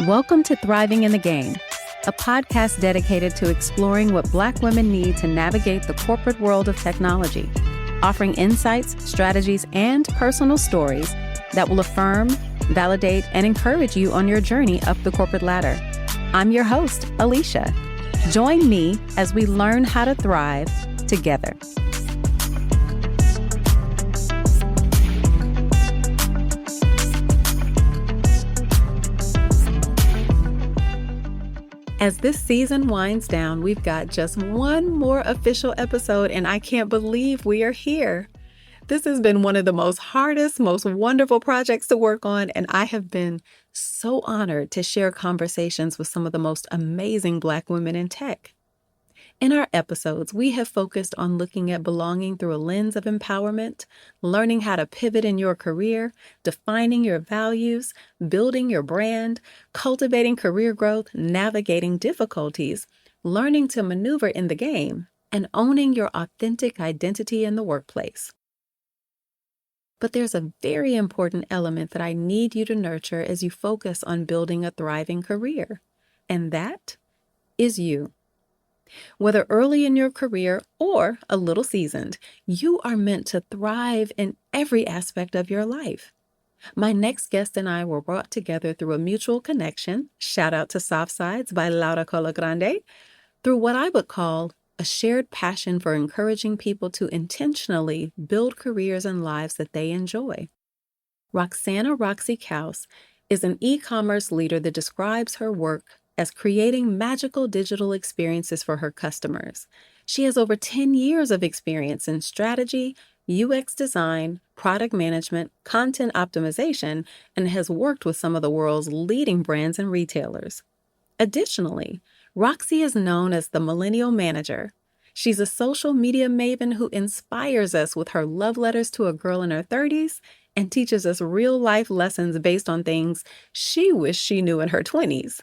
Welcome to Thriving in the Game, a podcast dedicated to exploring what Black women need to navigate the corporate world of technology, offering insights, strategies, and personal stories that will affirm, validate, and encourage you on your journey up the corporate ladder. I'm your host, Alicia. Join me as we learn how to thrive together. As this season winds down, we've got just one more official episode, and I can't believe we are here. This has been one of the hardest, most wonderful projects to work on, and I have been so honored to share conversations with some of the most amazing Black women in tech. In our episodes, we have focused on looking at belonging through a lens of empowerment, learning how to pivot in your career, defining your values, building your brand, cultivating career growth, navigating difficulties, learning to maneuver in the game, and owning your authentic identity in the workplace. But there's a very important element that I need you to nurture as you focus on building a thriving career, and that is you. Whether early in your career or a little seasoned, you are meant to thrive in every aspect of your life. My next guest and I were brought together through a mutual connection, shout out to Soft Sides by Laura Colagrande, through what I would call a shared passion for encouraging people to intentionally build careers and lives that they enjoy. Roxy Couse is an e-commerce leader that describes her work as creating magical digital experiences for her customers. She has over 10 years of experience in strategy, UX design, product management, content optimization, and has worked with some of the world's leading brands and retailers. Additionally, Roxy is known as the Millennial Manager. She's a social media maven who inspires us with her love letters to a girl in her 30s and teaches us real-life lessons based on things she wished she knew in her 20s.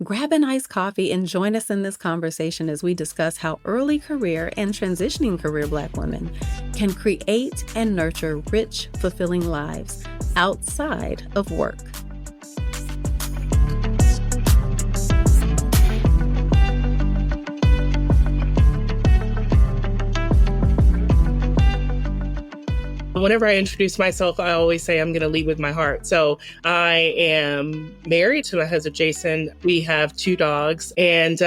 Grab an iced coffee and join us in this conversation as we discuss how early career and transitioning career Black women can create and nurture rich, fulfilling lives outside of work. Whenever I introduce myself, I always say I'm going to lead with my heart. So I am married to my husband, Jason. We have 2 dogs, and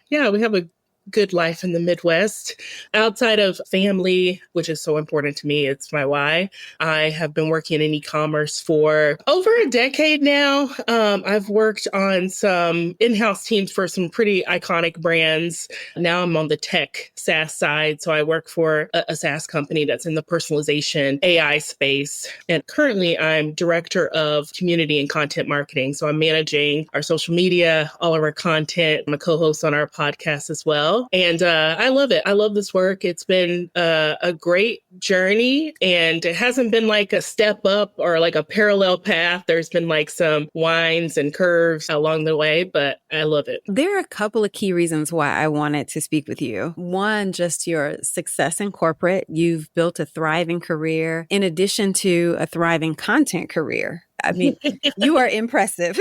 we have a good life in the Midwest. Outside of family, which is so important to me, it's my why. I have been working in e-commerce for over a decade now. I've worked on some in-house teams for some pretty iconic brands. Now I'm on the tech SaaS side. So I work for a SaaS company that's in the personalization AI space. And currently I'm director of community and content marketing. So I'm managing our social media, all of our content. I'm a co-host on our podcast as well. And I love it. I love this work. It's been a great journey, and it hasn't been like a step up or like a parallel path. There's been like some winds and curves along the way, but I love it. There are a couple of key reasons why I wanted to speak with you. One, just your success in corporate. You've built a thriving career in addition to a thriving content career. I mean, you are impressive.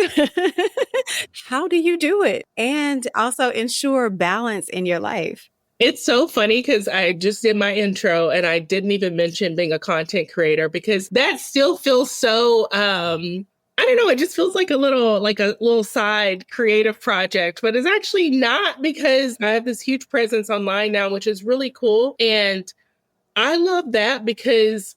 How do you do it? And also ensure balance in your life. It's so funny because I just did my intro and I didn't even mention being a content creator because that still feels so, I don't know, it just feels like a little side creative project, but it's actually not because I have this huge presence online now, which is really cool. And I love that because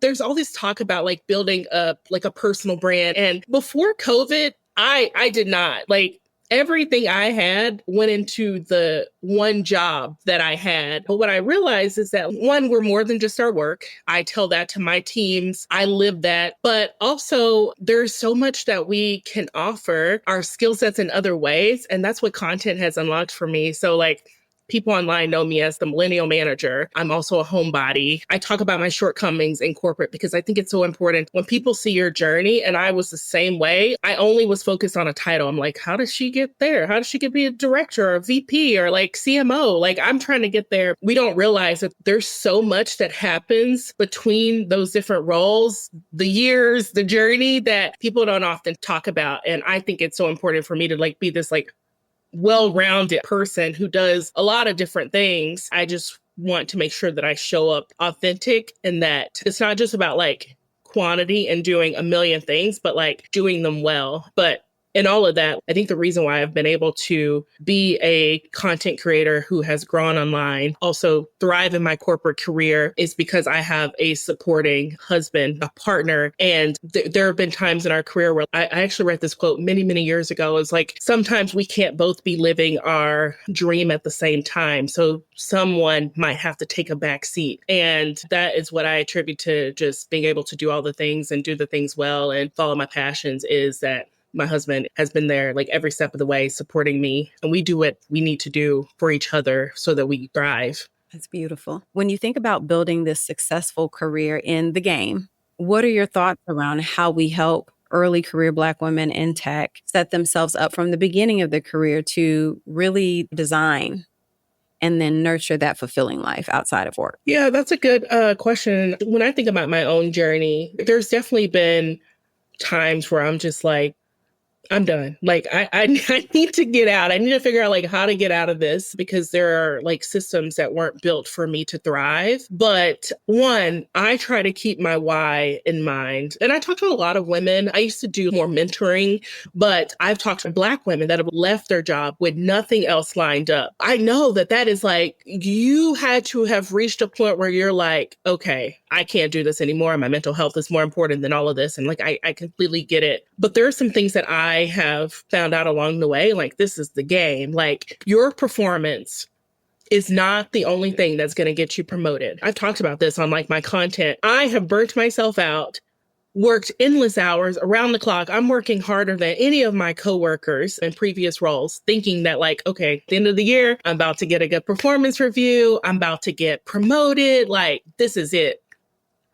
there's all this talk about like building a personal brand. And before COVID, I did not. Like everything I had went into the one job that I had. But what I realized is that one, we're more than just our work. I tell that to my teams. I live that. But also there's so much that we can offer our skill sets in other ways. And that's what content has unlocked for me. So like People online know me as the Millennial Manager. I'm also a homebody. I talk about my shortcomings in corporate because I think it's so important when people see your journey. And I was the same way. I only was focused on a title. I'm like, how does she get there? How does she get to be a director or a VP or like CMO? Like, I'm trying to get there. We don't realize that there's so much that happens between those different roles, the years, the journey that people don't often talk about. And I think it's so important for me to like be this like well-rounded person who does a lot of different things. I just want to make sure that I show up authentic and that it's not just about like quantity and doing a million things, but like doing them well. But in all of that, I think the reason why I've been able to be a content creator who has grown online, also thrive in my corporate career, is because I have a supporting husband, a partner. And there have been times in our career where I actually read this quote many, many years ago. It's like, sometimes we can't both be living our dream at the same time. So someone might have to take a back seat. And that is what I attribute to just being able to do all the things and do the things well and follow my passions, is that my husband has been there like every step of the way supporting me. And we do what we need to do for each other so that we thrive. That's beautiful. When you think about building this successful career in the game, what are your thoughts around how we help early career Black women in tech set themselves up from the beginning of their career to really design and then nurture that fulfilling life outside of work? Yeah, that's a good question. When I think about my own journey, there's definitely been times where I'm just like, I'm done. Like, I need to get out. I need to figure out like how to get out of this, because there are like systems that weren't built for me to thrive. But one, I try to keep my why in mind. And I talk to a lot of women. I used to do more mentoring, but I've talked to Black women that have left their job with nothing else lined up. I know that that is like, you had to have reached a point where you're like, okay, I can't do this anymore. My mental health is more important than all of this. And like, I completely get it. But there are some things that I have found out along the way, like this is the game. Like, your performance is not the only thing that's going to get you promoted. I've talked about this on like my content. I have burnt myself out, worked endless hours around the clock. I'm working harder than any of my coworkers in previous roles, thinking that like, okay, at the end of the year, I'm about to get a good performance review. I'm about to get promoted. Like, this is it.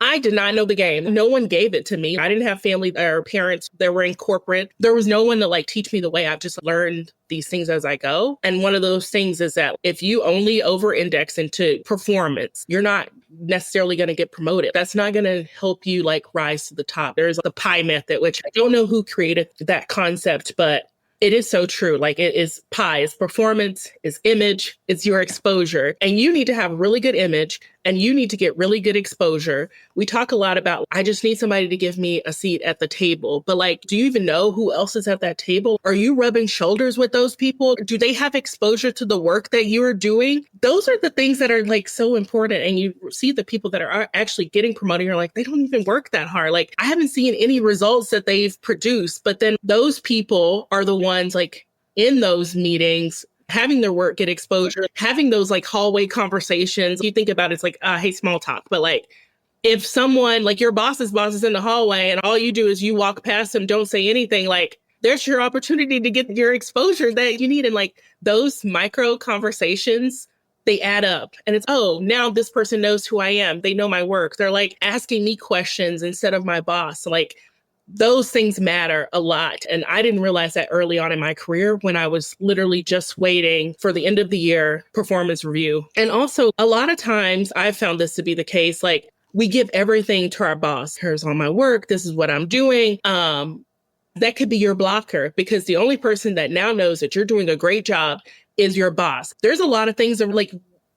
I did not know the game. No one gave it to me. I didn't have family or parents that were in corporate. There was no one to like teach me the way. I've just learned these things as I go. And one of those things is that if you only over-index into performance, you're not necessarily going to get promoted. That's not going to help you like rise to the top. There's the pie method, which I don't know who created that concept, but it is so true. Like, it is pie, it's performance, it's image, it's your exposure. And you need to have a really good image and you need to get really good exposure. We talk a lot about, I just need somebody to give me a seat at the table. But like, do you even know who else is at that table? Are you rubbing shoulders with those people? Do they have exposure to the work that you're doing? Those are the things that are like so important. And you see the people that are actually getting promoted, you're like, they don't even work that hard. Like, I haven't seen any results that they've produced. But then those people are the ones like in those meetings, having their work get exposure, having those like hallway conversations. You think about it, it's like, hey, small talk. But like, if someone like your boss's boss is in the hallway and all you do is you walk past them, don't say anything, like, there's your opportunity to get your exposure that you need. And like, those micro conversations, they add up. And it's, oh, now this person knows who I am. They know my work. They're like asking me questions instead of my boss. Like, those things matter a lot. And I didn't realize that early on in my career when I was literally just waiting for the end of the year performance review. And also, a lot of times I've found this to be the case. Like, we give everything to our boss. Here's all my work. This is what I'm doing. That could be your blocker, because the only person that now knows that you're doing a great job is your boss. There's a lot of things that are like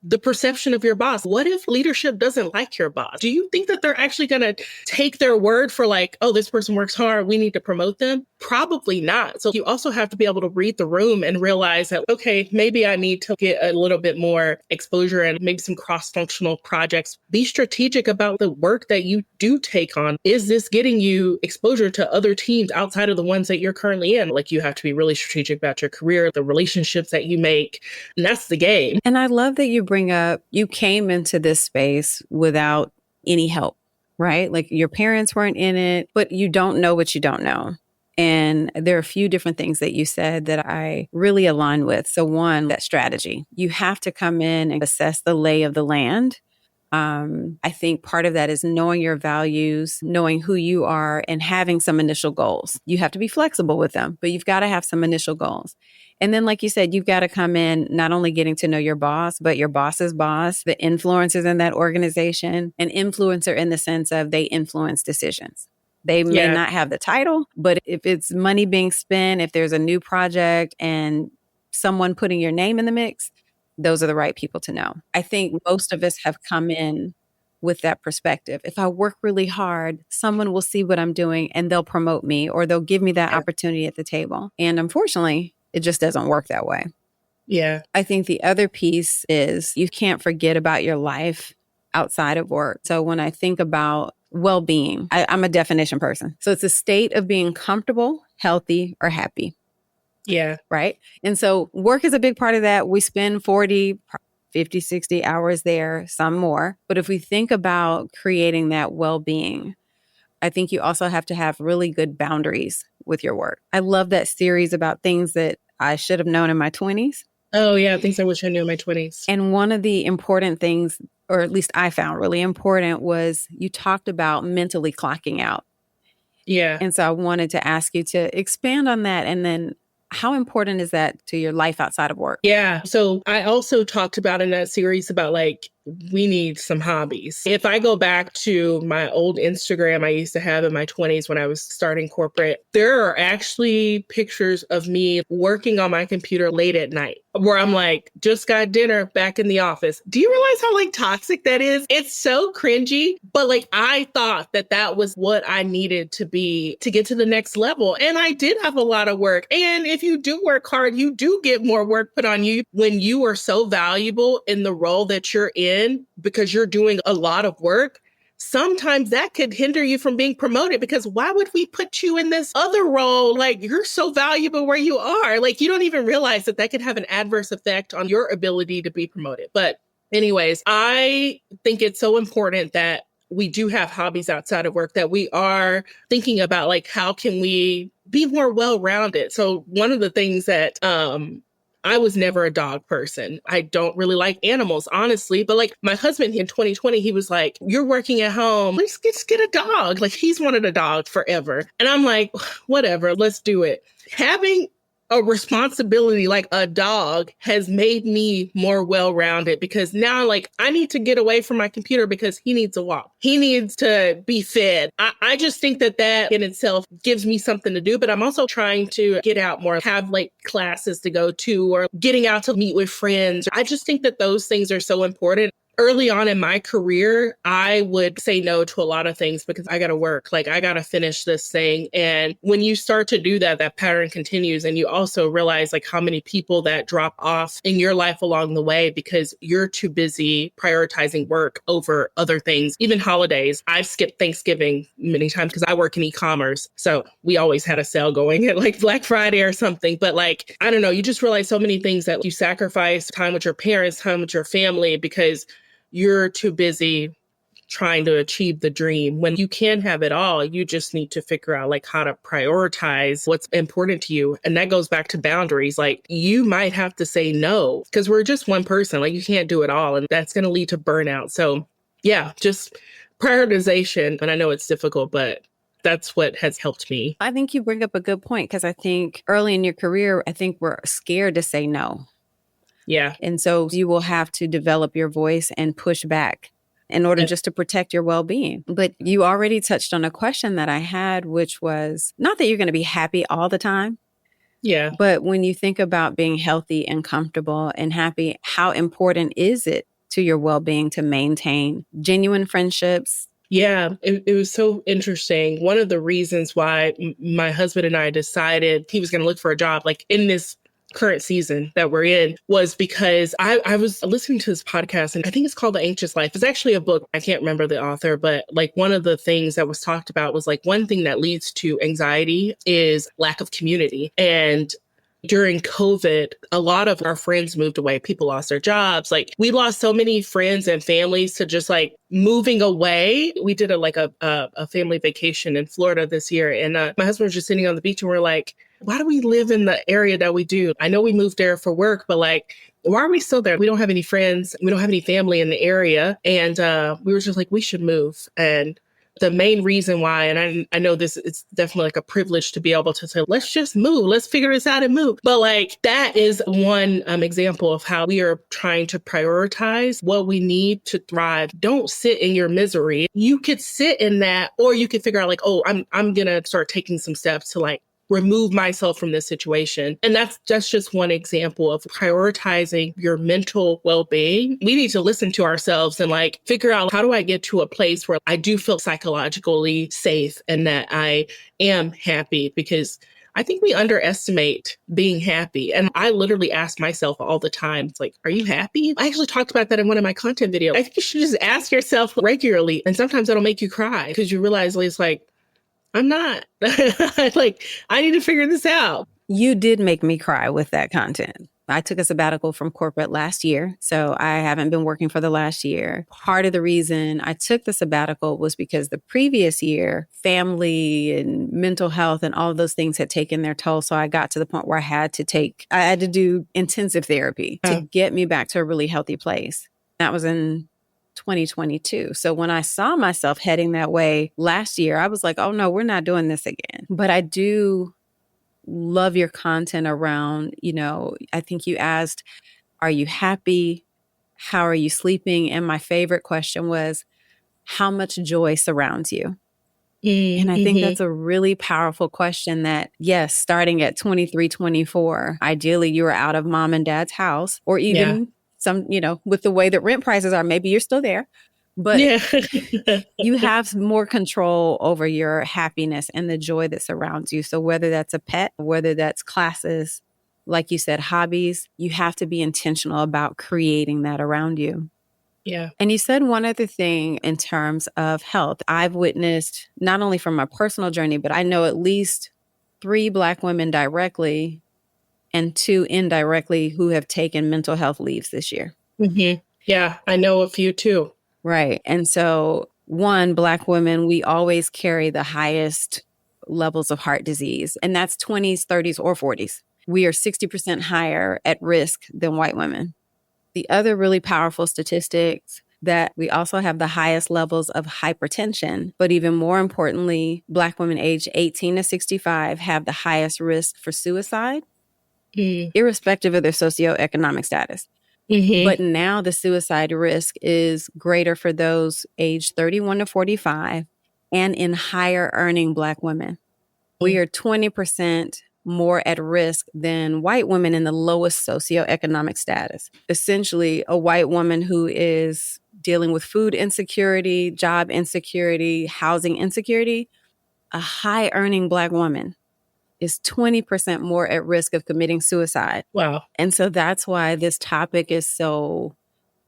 the perception of your boss. What if leadership doesn't like your boss? Do you think that they're actually going to take their word for like, oh, this person works hard, we need to promote them? Probably not. So you also have to be able to read the room and realize that, okay, maybe I need to get a little bit more exposure and maybe some cross-functional projects. Be strategic about the work that you do take on. Is this getting you exposure to other teams outside of the ones that you're currently in? Like, you have to be really strategic about your career, the relationships that you make, and that's the game. And I love that you bring up, you came into this space without any help, right? Like, your parents weren't in it, but you don't know what you don't know. And there are a few different things that you said that I really align with. So one, that strategy. You have to come in and assess the lay of the land. I think part of that is knowing your values, knowing who you are, and having some initial goals. You have to be flexible with them, but you've got to have some initial goals. And then, like you said, you've got to come in not only getting to know your boss, but your boss's boss, the influencers in that organization, an influencer in the sense of they influence decisions. They may not have the title, but if it's money being spent, if there's a new project and someone putting your name in the mix, those are the right people to know. I think most of us have come in with that perspective. If I work really hard, someone will see what I'm doing and they'll promote me or they'll give me that opportunity at the table. And unfortunately, it just doesn't work that way. Yeah. I think the other piece is you can't forget about your life outside of work. So when I think about well-being, I'm a definition person. So it's a state of being comfortable, healthy, or happy. Yeah. Right. And so work is a big part of that. We spend 40, 50, 60 hours there, some more. But if we think about creating that well-being, I think you also have to have really good boundaries with your work. I love that series about things that I should have known in my 20s. Oh, yeah. Things I wish I knew in my 20s. And one of the important things, or at least I found really important, was you talked about mentally clocking out. Yeah. And so I wanted to ask you to expand on that. And then how important is that to your life outside of work? Yeah. So I also talked about in that series about like, we need some hobbies. If I go back to my old Instagram I used to have in my 20s when I was starting corporate, there are actually pictures of me working on my computer late at night where I'm like, just got dinner back in the office. Do you realize how like toxic that is? It's so cringy, but like I thought that that was what I needed to be to get to the next level. And I did have a lot of work. And if you do work hard, you do get more work put on you when you are so valuable in the role that you're in because you're doing a lot of work. Sometimes that could hinder you from being promoted because why would we put you in this other role? Like you're so valuable where you are. Like you don't even realize that that could have an adverse effect on your ability to be promoted. But anyways, I think it's so important that we do have hobbies outside of work, that we are thinking about like, how can we be more well-rounded? So one of the things that, I was never a dog person. I don't really like animals, honestly. But like my husband in 2020, he was like, you're working at home. Let's get a dog. Like he's wanted a dog forever. And I'm like, whatever, let's do it. Having a responsibility like a dog has made me more well-rounded because now like I need to get away from my computer because he needs a walk. He needs to be fed. I just think that that in itself gives me something to do, but I'm also trying to get out more, have like classes to go to or getting out to meet with friends. I just think that those things are so important. Early on in my career, I would say no to a lot of things because I got to work. Like I got to finish this thing. And when you start to do that, that pattern continues. And you also realize like how many people that drop off in your life along the way because you're too busy prioritizing work over other things, even holidays. I've skipped Thanksgiving many times because I work in e-commerce. So we always had a sale going at like Black Friday or something. But like, I don't know, you just realize so many things that you sacrifice time with your parents, time with your family because you're too busy trying to achieve the dream when you can have it all. You just need to figure out like how to prioritize what's important to you. And that goes back to boundaries. Like you might have to say no because we're just one person. Like you can't do it all. And that's going to lead to burnout. So yeah, just prioritization. And I know it's difficult, but that's what has helped me. I think you bring up a good point because I think early in your career, I think we're scared to say no. Yeah. And so you will have to develop your voice and push back in order just to protect your well-being. But you already touched on a question that I had, which was not that you're going to be happy all the time. Yeah. But when you think about being healthy and comfortable and happy, how important is it to your well-being to maintain genuine friendships? Yeah, it was so interesting. One of the reasons why my husband and I decided he was going to look for a job like in this current season that we're in was because I was listening to this podcast and I think it's called The Anxious Life. It's actually a book. I can't remember the author, but like one of the things that was talked about was like one thing that leads to anxiety is lack of community. And during COVID, a lot of our friends moved away. People lost their jobs. Like we lost so many friends and families to just like moving away. We did a family vacation in Florida this year. And my husband was just sitting on the beach and we're like, why do we live in the area that we do? I know we moved there for work, but like, why are we still there? We don't have any friends. We don't have any family in the area. And we were just like, we should move. And the main reason why, and I know this, it's definitely like a privilege to be able to say, let's just move, let's figure this out and move. But like, that is one example of how we are trying to prioritize what we need to thrive. Don't sit in your misery. You could sit in that, or you could figure out like, oh, I'm going to start taking some steps to like remove myself from this situation. And that's just one example of prioritizing your mental well-being. We need to listen to ourselves and like figure out, how do I get to a place where I do feel psychologically safe and that I am happy? Because I think we underestimate being happy. And I literally ask myself all the time, it's like, are you happy? I actually talked about that in one of my content videos. I think you should just ask yourself regularly. And sometimes that'll make you cry because you realize it's like, I'm not. Like, I need to figure this out. You did make me cry with that content. I took a sabbatical from corporate last year, so I haven't been working for the last year. Part of the reason I took the sabbatical was because the previous year, family and mental health and all of those things had taken their toll. So I got to the point where I had to do intensive therapy to get me back to a really healthy place. That was in 2022. So when I saw myself heading that way last year, I was like, oh no, we're not doing this again. But I do love your content around, I think you asked, are you happy? How are you sleeping? And my favorite question was, how much joy surrounds you? And I think that's a really powerful question that, yes, starting at 23, 24, ideally you were out of mom and dad's house, or even some, with the way that rent prices are, maybe you're still there, but you have more control over your happiness and the joy that surrounds you. So whether that's a pet, whether that's classes, like you said, hobbies, you have to be intentional about creating that around you. Yeah. And you said one other thing in terms of health. I've witnessed, not only from my personal journey, but I know at least 3 Black women directly and 2 indirectly who have taken mental health leaves this year. Mm-hmm. Yeah, I know a few too. Right. And so, one, Black women, we always carry the highest levels of heart disease, and that's 20s, 30s, or 40s. We are 60% higher at risk than white women. The other really powerful statistics that we also have the highest levels of hypertension, but even more importantly, Black women aged 18 to 65 have the highest risk for suicide, irrespective of their socioeconomic status. But now the suicide risk is greater for those aged 31 to 45 and in higher earning Black women. We are 20% more at risk than white women in the lowest socioeconomic status. Essentially, a white woman who is dealing with food insecurity, job insecurity, housing insecurity, a high earning Black woman is 20% more at risk of committing suicide. Wow. And so that's why this topic is so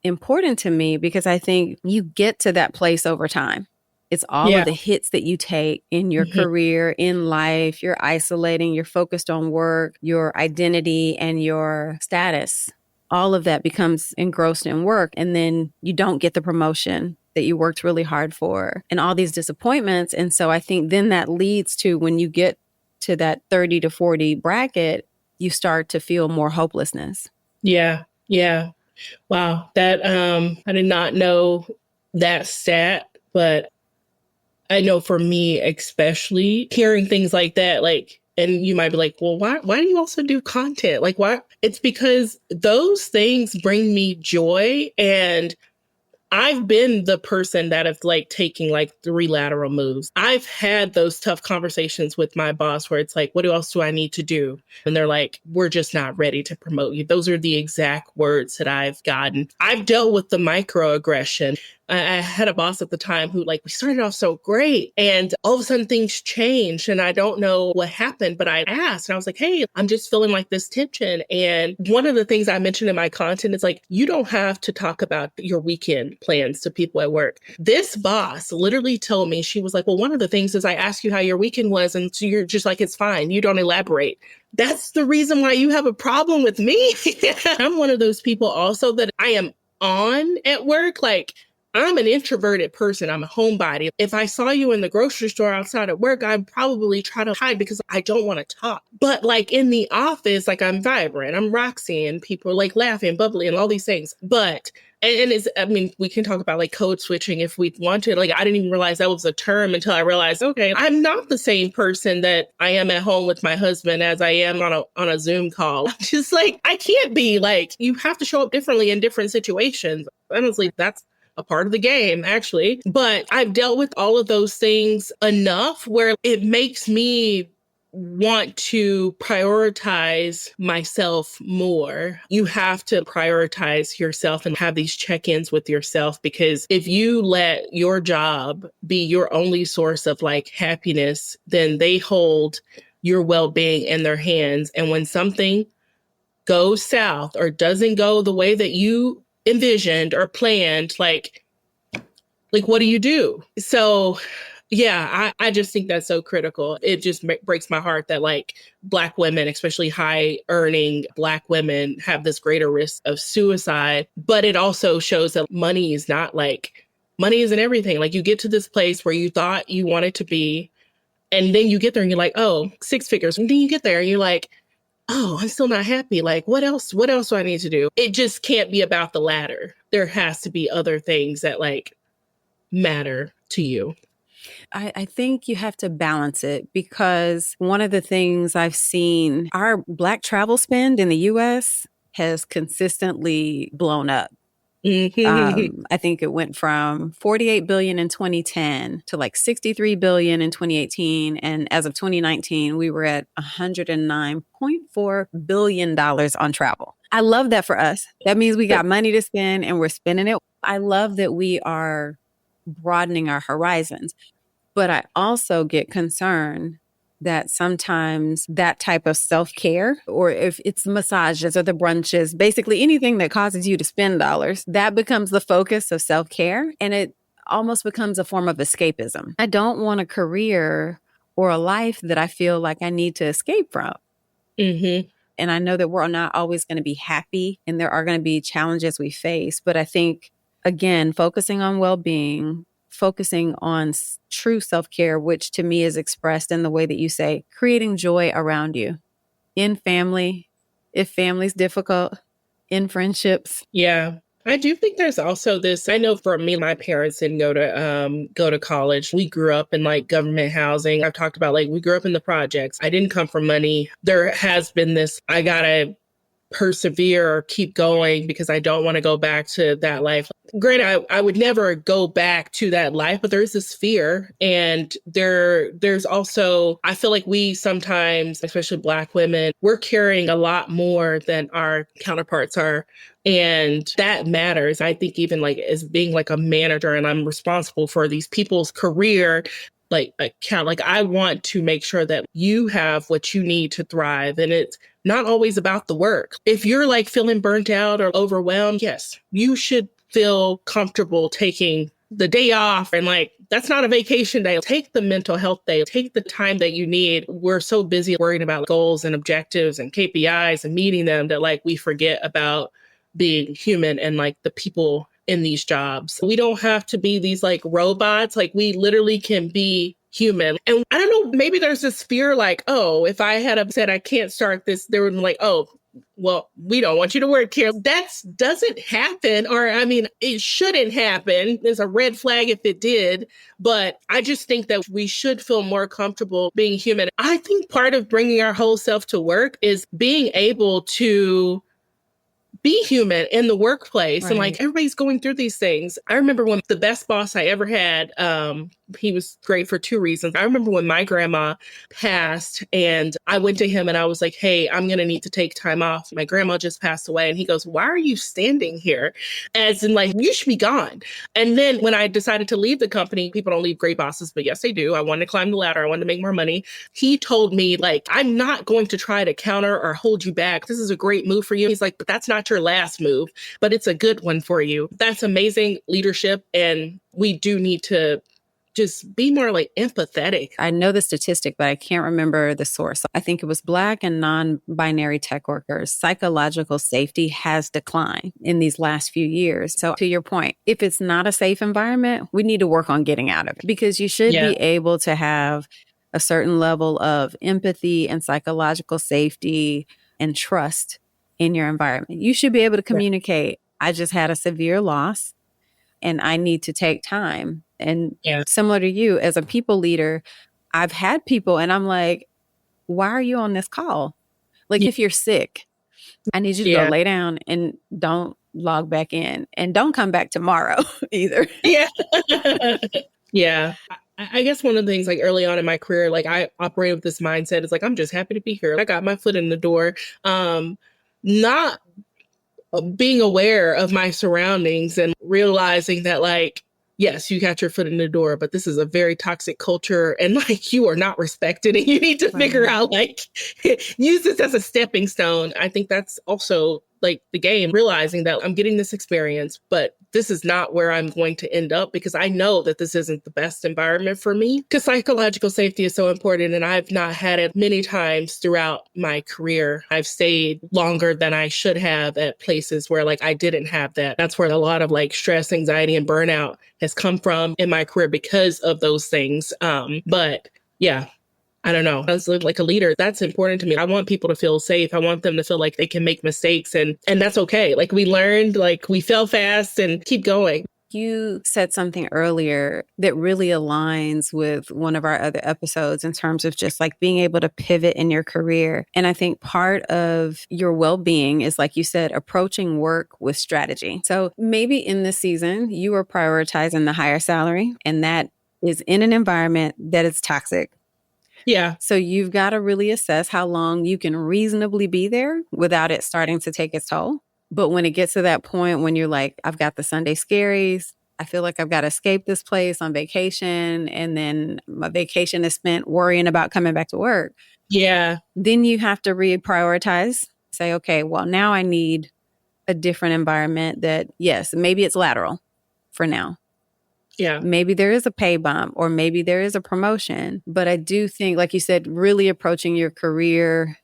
important to me, because I think you get to that place over time. It's all of the hits that you take in your career, in life. You're isolating, you're focused on work, your identity and your status. All of that becomes engrossed in work. And then you don't get the promotion that you worked really hard for and all these disappointments. And so I think then that leads to, when you get to that 30 to 40 bracket, you start to feel more hopelessness. Yeah. Yeah. Wow. That, I did not know that stat, but I know for me, especially hearing things like that, like, and you might be like, well, why do you also do content? Like, why? It's because those things bring me joy. And I've been the person that have like taking like 3 lateral moves. I've had those tough conversations with my boss where it's like, what else do I need to do? And they're like, we're just not ready to promote you. Those are the exact words that I've gotten. I've dealt with the microaggression. I had a boss at the time who like, we started off so great and all of a sudden things changed and I don't know what happened, but I asked and I was like, hey, I'm just feeling like this tension. And one of the things I mentioned in my content is like, you don't have to talk about your weekend plans to people at work. This boss literally told me, she was like, well, one of the things is I asked you how your weekend was. And so you're just like, it's fine. You don't elaborate. That's the reason why you have a problem with me. I'm one of those people also that I am on at work. Like, I'm an introverted person. I'm a homebody. If I saw you in the grocery store outside at work, I'd probably try to hide because I don't want to talk. But like in the office, like I'm vibrant, I'm Roxy, and people are like laughing, bubbly, and all these things. But, and it's, I mean, we can talk about like code switching if we want to. Like, I didn't even realize that was a term until I realized, okay, I'm not the same person that I am at home with my husband as I am on a Zoom call. Just like, I can't be like, you have to show up differently in different situations. Honestly, that's a part of the game, actually. But I've dealt with all of those things enough where it makes me want to prioritize myself more. You have to prioritize yourself and have these check-ins with yourself, because if you let your job be your only source of like happiness, then they hold your well-being in their hands. And when something goes south or doesn't go the way that you envisioned or planned, like what do you do? So yeah, I just think that's so critical. It just breaks my heart that like Black women, especially high earning Black women, have this greater risk of suicide. But it also shows that money isn't everything. Like, you get to this place where you thought you wanted to be, and then you get there and you're like, oh, 6 figures. And then you get there and you're like, oh, I'm still not happy. Like, what else do I need to do? It just can't be about the latter. There has to be other things that like matter to you. I think you have to balance it, because one of the things I've seen, our Black travel spend in the US has consistently blown up. I think it went from 48 billion in 2010 to like 63 billion in 2018. And as of 2019, we were at $109.4 billion on travel. I love that for us. That means we got money to spend and we're spending it. I love that we are broadening our horizons. But I also get concerned that sometimes that type of self-care, or if it's massages or the brunches, basically anything that causes you to spend dollars, that becomes the focus of self-care. And it almost becomes a form of escapism. I don't want a career or a life that I feel like I need to escape from. Mm-hmm. And I know that we're not always going to be happy and there are going to be challenges we face. But I think, again, focusing on well-being, focusing on true self-care, which to me is expressed in the way that you say, creating joy around you, in family, if family's difficult, in friendships. Yeah. I do think there's also this, I know for me, my parents didn't go to college. We grew up in like government housing. I've talked about like, we grew up in the projects. I didn't come from money. There has been this, I gotta persevere or keep going because I don't want to go back to that life. Granted, I would never go back to that life, but there's this fear. And there's also, I feel like we sometimes, especially Black women, we're carrying a lot more than our counterparts are. And that matters. I think even like as being like a manager and I'm responsible for these people's career, like account, like I want to make sure that you have what you need to thrive. And it's not always about the work. If you're like feeling burnt out or overwhelmed, yes, you should feel comfortable taking the day off. And like, that's not a vacation day. Take the mental health day. Take the time that you need. We're so busy worrying about goals and objectives and KPIs and meeting them that like we forget about being human and like the people in these jobs. We don't have to be these like robots. Like, we literally can be human. And I don't know, maybe there's this fear like, oh, if I had said I can't start this, they were like, oh, well, we don't want you to work here. That doesn't happen. Or, I mean, it shouldn't happen. There's a red flag if it did. But I just think that we should feel more comfortable being human. I think part of bringing our whole self to work is being able to be human in the workplace. Right. And like everybody's going through these things. I remember when the best boss I ever had, he was great for two reasons. I remember when my grandma passed and I went to him and I was like, hey, I'm going to need to take time off. My grandma just passed away. And he goes, why are you standing here? As in like, you should be gone. And then when I decided to leave the company, people don't leave great bosses, but yes, they do. I wanted to climb the ladder. I wanted to make more money. He told me like, I'm not going to try to counter or hold you back. This is a great move for you. He's like, but that's not your last move, but it's a good one for you. That's amazing leadership. And we do need to just be more like empathetic. I know the statistic, but I can't remember the source. I think it was Black and non-binary tech workers. Psychological safety has declined in these last few years. So to your point, if it's not a safe environment, we need to work on getting out of it, because you should be able to have a certain level of empathy and psychological safety and trust in your environment. You should be able to communicate, I just had a severe loss and I need to take time. And similar to you, as a people leader, I've had people and I'm like, why are you on this call? Like, if you're sick, I need you to go lay down and don't log back in and don't come back tomorrow either. I guess one of the things like early on in my career, like I operated with this mindset. It's like, I'm just happy to be here. I got my foot in the door. Not being aware of my surroundings and realizing that like, yes, you got your foot in the door, but this is a very toxic culture and like you are not respected and you need to figure out like, use this as a stepping stone. I think that's also like the game, realizing that I'm getting this experience, but this is not where I'm going to end up because I know that this isn't the best environment for me because psychological safety is so important. And I've not had it many times throughout my career. I've stayed longer than I should have at places where like I didn't have that. That's where a lot of like stress, anxiety, and burnout has come from in my career because of those things. But yeah. I don't know. As like a leader, that's important to me. I want people to feel safe. I want them to feel like they can make mistakes and that's okay. Like we learned, like we fell fast and keep going. You said something earlier that really aligns with one of our other episodes in terms of just like being able to pivot in your career. And I think part of your well-being is, like you said, approaching work with strategy. So maybe in this season, you are prioritizing the higher salary, and that is in an environment that is toxic. Yeah. So you've got to really assess how long you can reasonably be there without it starting to take its toll. But when it gets to that point when you're like, I've got the Sunday scaries, I feel like I've got to escape this place on vacation, and then my vacation is spent worrying about coming back to work. Yeah. Then you have to reprioritize, say, okay, well, now I need a different environment that, yes, maybe it's lateral for now. Yeah. Maybe there is a pay bump or maybe there is a promotion. But I do think, like you said, really approaching your career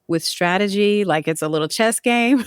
with strategy, like it's a little chess game.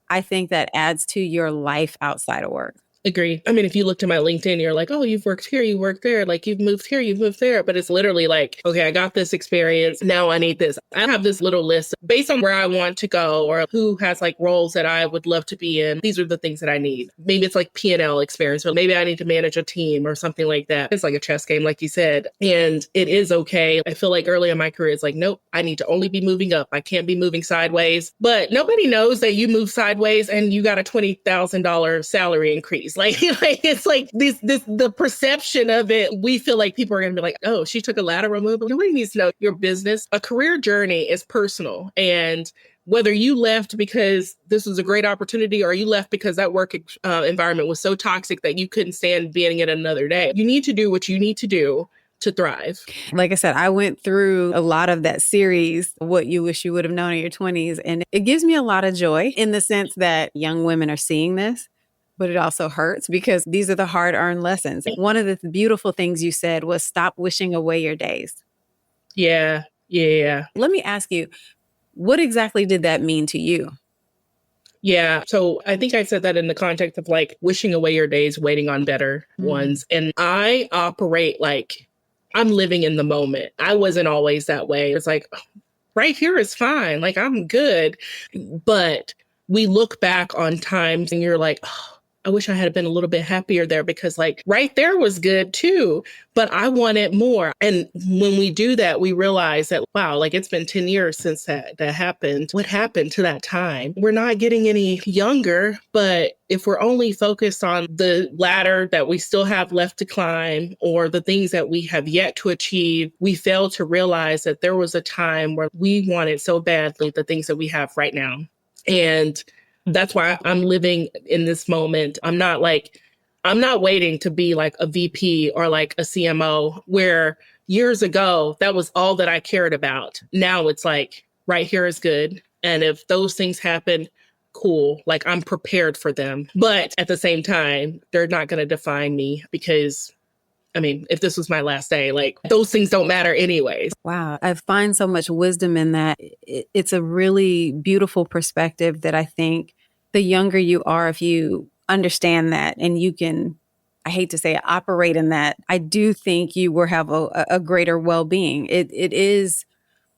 I think that adds to your life outside of work. Agree. I mean, if you looked at my LinkedIn, you're like, oh, you've worked here, you worked there, like you've moved here, you've moved there. But it's literally like, okay, I got this experience. Now I need this. I have this little list based on where I want to go or who has like roles that I would love to be in. These are the things that I need. Maybe it's like P&L experience, or maybe I need to manage a team or something like that. It's like a chess game, like you said. And it is okay. I feel like early in my career, it's like, nope, I need to only be moving up. I can't be moving sideways. But nobody knows that you move sideways and you got a $20,000 salary increase. Like it's like the perception of it. We feel like people are going to be like, oh, she took a lateral move. But nobody needs to know your business. A career journey is personal. And whether you left because this was a great opportunity or you left because that work environment was so toxic that you couldn't stand being it another day, you need to do what you need to do to thrive. Like I said, I went through a lot of that series, What You Wish You Would Have Known in Your 20s. And it gives me a lot of joy in the sense that young women are seeing this. But it also hurts because these are the hard-earned lessons. One of the beautiful things you said was stop wishing away your days. Yeah. Let me ask you, what exactly did that mean to you? Yeah. So I think I said that in the context of like wishing away your days, waiting on better ones. And I operate like I'm living in the moment. I wasn't always that way. It's like, right here is fine. Like I'm good. But we look back on times and you're like, oh, I wish I had been a little bit happier there, because like right there was good too, but I wanted more. And when we do that, we realize that, wow, like it's been 10 years since that happened. What happened to that time? We're not getting any younger, but if we're only focused on the ladder that we still have left to climb or the things that we have yet to achieve, we fail to realize that there was a time where we wanted so badly the things that we have right now. And that's why I'm living in this moment. I'm not waiting to be like a VP or like a CMO, where years ago, that was all that I cared about. Now it's like, right here is good. And if those things happen, cool. Like I'm prepared for them. But at the same time, they're not going to define me, because I mean, if this was my last day, like those things don't matter anyways. Wow. I find so much wisdom in that. It's a really beautiful perspective that I think the younger you are, if you understand that and you can, I hate to say it, operate in that, I do think you will have a greater well-being. It is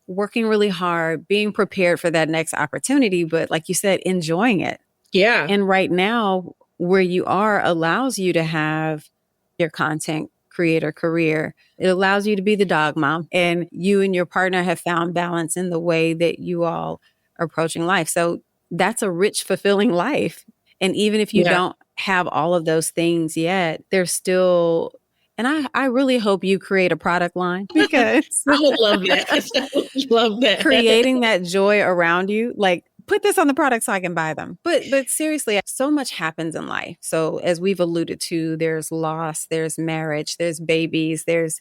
working really hard, being prepared for that next opportunity, but like you said, enjoying it. Yeah. And right now, where you are allows you to have your content creator career. It allows you to be the dog mom, and you and your partner have found balance in the way that you all are approaching life. So that's a rich, fulfilling life. And even if you don't have all of those things yet, there's still, and I really hope you create a product line, because I would love that. I would love that. Creating that joy around you, like, put this on the product so I can buy them. But seriously, so much happens in life. So as we've alluded to, there's loss, there's marriage, there's babies, there's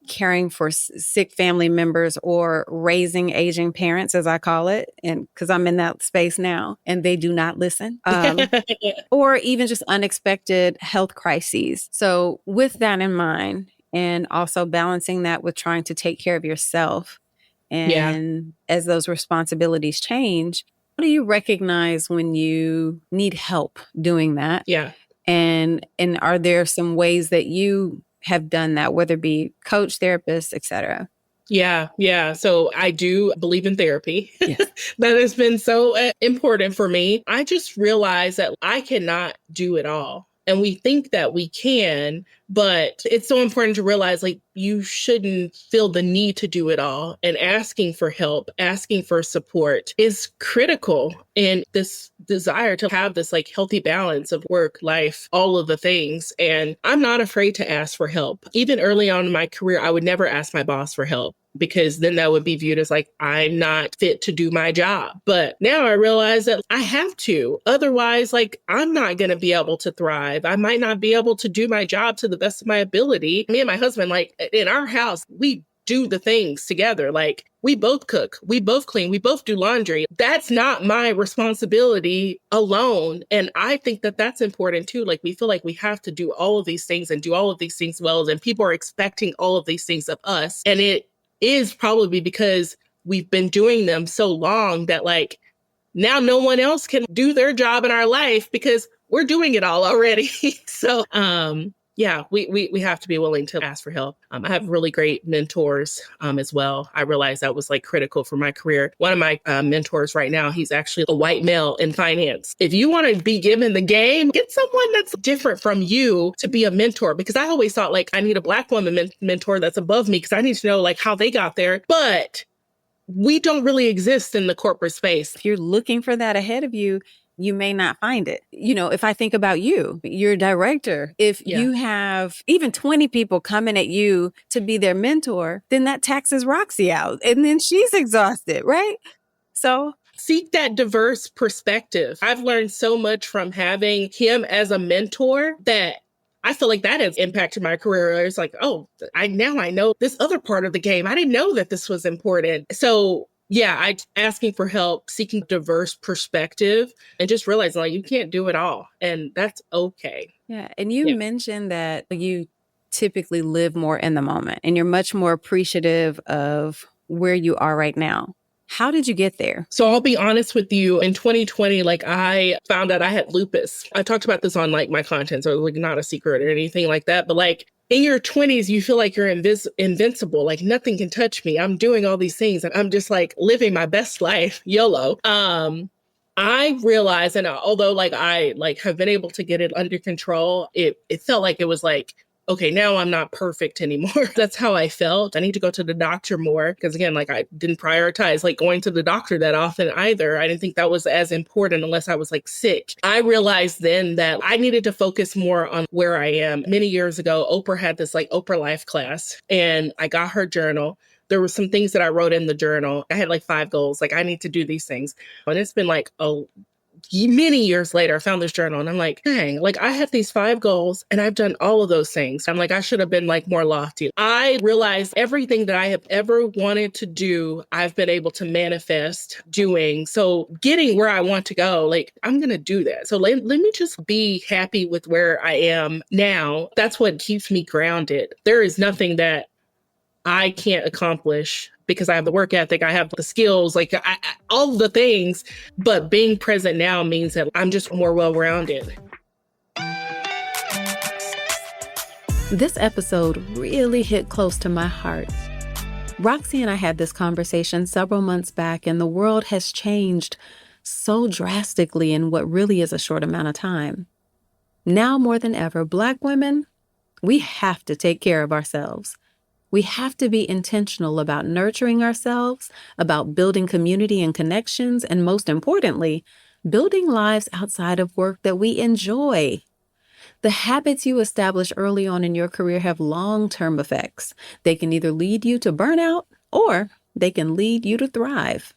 caring for sick family members, or raising aging parents, as I call it. And because I'm in that space now and they do not listen, or even just unexpected health crises. So with that in mind, and also balancing that with trying to take care of yourself, and as those responsibilities change, how do you recognize when you need help doing that? Yeah. And are there some ways that you have done that, whether it be coach, therapist, et cetera? Yeah. Yeah. So I do believe in therapy. Yes. That has been so important for me. I just realized that I cannot do it all. And we think that we can, but it's so important to realize, like, you shouldn't feel the need to do it all. And asking for help, asking for support is critical in this desire to have this like healthy balance of work, life, all of the things. And I'm not afraid to ask for help. Even early on in my career, I would never ask my boss for help, because then that would be viewed as like, I'm not fit to do my job. But now I realize that I have to. Otherwise, like, I'm not going to be able to thrive. I might not be able to do my job to the best of my ability. Me and my husband, like in our house, we do the things together. Like, we both cook, we both clean, we both do laundry. That's not my responsibility alone. And I think that that's important too. Like, we feel like we have to do all of these things and do all of these things well. And people are expecting all of these things of us. And it is probably because we've been doing them so long that like now no one else can do their job in our life because we're doing it all already. So, yeah, we have to be willing to ask for help. I have really great mentors as well. I realized that was like critical for my career. One of my mentors right now, he's actually a white male in finance. If you want to be given the game, get someone that's different from you to be a mentor, because I always thought like I need a Black woman mentor that's above me, because I need to know like how they got there. But we don't really exist in the corporate space. If you're looking for that ahead of you, you may not find it. You know, if I think about you, you're a director. If you have even 20 people coming at you to be their mentor, then that taxes Roxy out, and then she's exhausted, right? So seek that diverse perspective. I've learned so much from having him as a mentor that I feel like that has impacted my career. It's like, oh, I know this other part of the game. I didn't know that this was important. So yeah, asking for help, seeking diverse perspective, and just realizing like you can't do it all. And that's okay. Yeah. And you mentioned that you typically live more in the moment and you're much more appreciative of where you are right now. How did you get there? So I'll be honest with you. In 2020, like I found out I had lupus. I talked about this on like my content, so like not a secret or anything like that. But like in your 20s, you feel like you're invincible. Like nothing can touch me. I'm doing all these things and I'm just like living my best life, YOLO. I realized, and although like I like have been able to get it under control, it felt like it was like, okay, now I'm not perfect anymore. That's how I felt. I need to go to the doctor more because again, like I didn't prioritize like going to the doctor that often either. I didn't think that was as important unless I was like sick. I realized then that I needed to focus more on where I am. Many years ago, Oprah had this like Oprah Life class, and I got her journal. There were some things that I wrote in the journal. I had like 5 goals. Like I need to do these things. And it's been like many years later, I found this journal and I'm like, dang, like I had these 5 goals and I've done all of those things. I'm like, I should have been like more lofty. I realized everything that I have ever wanted to do, I've been able to manifest doing. So getting where I want to go, like I'm going to do that. So let me just be happy with where I am now. That's what keeps me grounded. There is nothing that I can't accomplish because I have the work ethic, I have the skills, like all the things. But being present now means that I'm just more well-rounded. This episode really hit close to my heart. Roxy and I had this conversation several months back, and the world has changed so drastically in what really is a short amount of time. Now more than ever, Black women, we have to take care of ourselves. We have to be intentional about nurturing ourselves, about building community and connections, and most importantly, building lives outside of work that we enjoy. The habits you establish early on in your career have long-term effects. They can either lead you to burnout or they can lead you to thrive.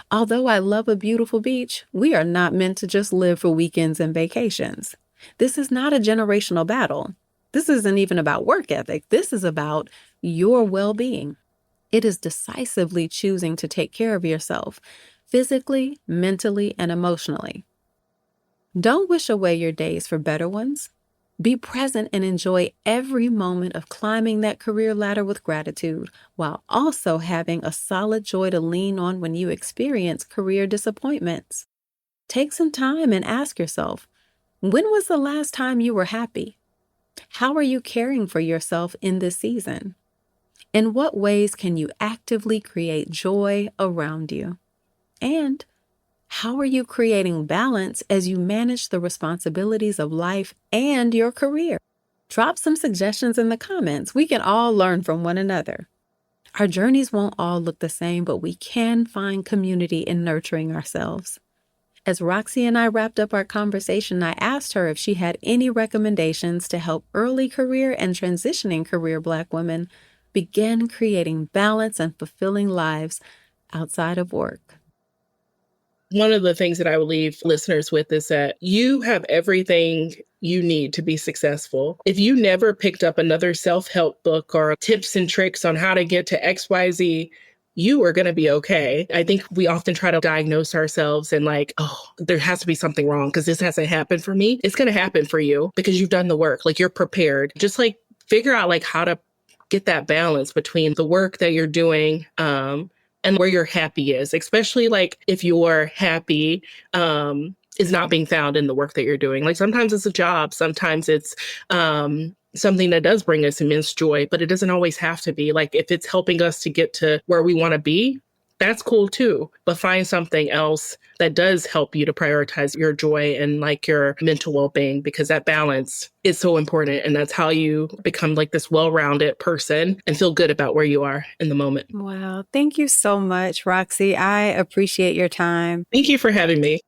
Although I love a beautiful beach, we are not meant to just live for weekends and vacations. This is not a generational battle. This isn't even about work ethic. This is about your well-being. It is decisively choosing to take care of yourself, physically, mentally, and emotionally. Don't wish away your days for better ones. Be present and enjoy every moment of climbing that career ladder with gratitude, while also having a solid joy to lean on when you experience career disappointments. Take some time and ask yourself, when was the last time you were happy? How are you caring for yourself in this season? In what ways can you actively create joy around you? And how are you creating balance as you manage the responsibilities of life and your career? Drop some suggestions in the comments. We can all learn from one another. Our journeys won't all look the same, but we can find community in nurturing ourselves. As Roxy and I wrapped up our conversation, I asked her if she had any recommendations to help early career and transitioning career Black women begin creating balance and fulfilling lives outside of work. One of the things that I would leave listeners with is that you have everything you need to be successful. If you never picked up another self-help book or tips and tricks on how to get to XYZ, you are going to be okay. I think we often try to diagnose ourselves and like, oh, there has to be something wrong because this hasn't happened for me. It's going to happen for you because you've done the work. Like you're prepared. Just like figure out like how to get that balance between the work that you're doing and where your happy is, especially like if your happy is not being found in the work that you're doing. Like sometimes it's a job, sometimes it's something that does bring us immense joy, but it doesn't always have to be. Like if it's helping us to get to where we want to be, that's cool too. But find something else that does help you to prioritize your joy and like your mental well-being, because that balance is so important. And that's how you become like this well-rounded person and feel good about where you are in the moment. Wow. Thank you so much, Roxy. I appreciate your time. Thank you for having me.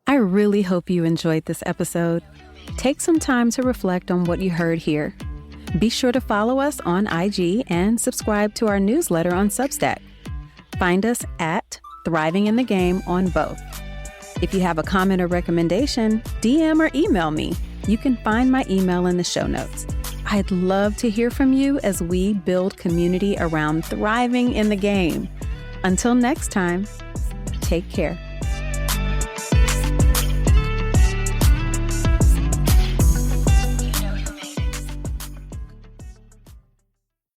I really hope you enjoyed this episode. Take some time to reflect on what you heard here. Be sure to follow us on IG and subscribe to our newsletter on Substack. Find us at Thriving in the Game on both. If you have a comment or recommendation, DM or email me. You can find my email in the show notes. I'd love to hear from you as we build community around thriving in the game. Until next time, take care.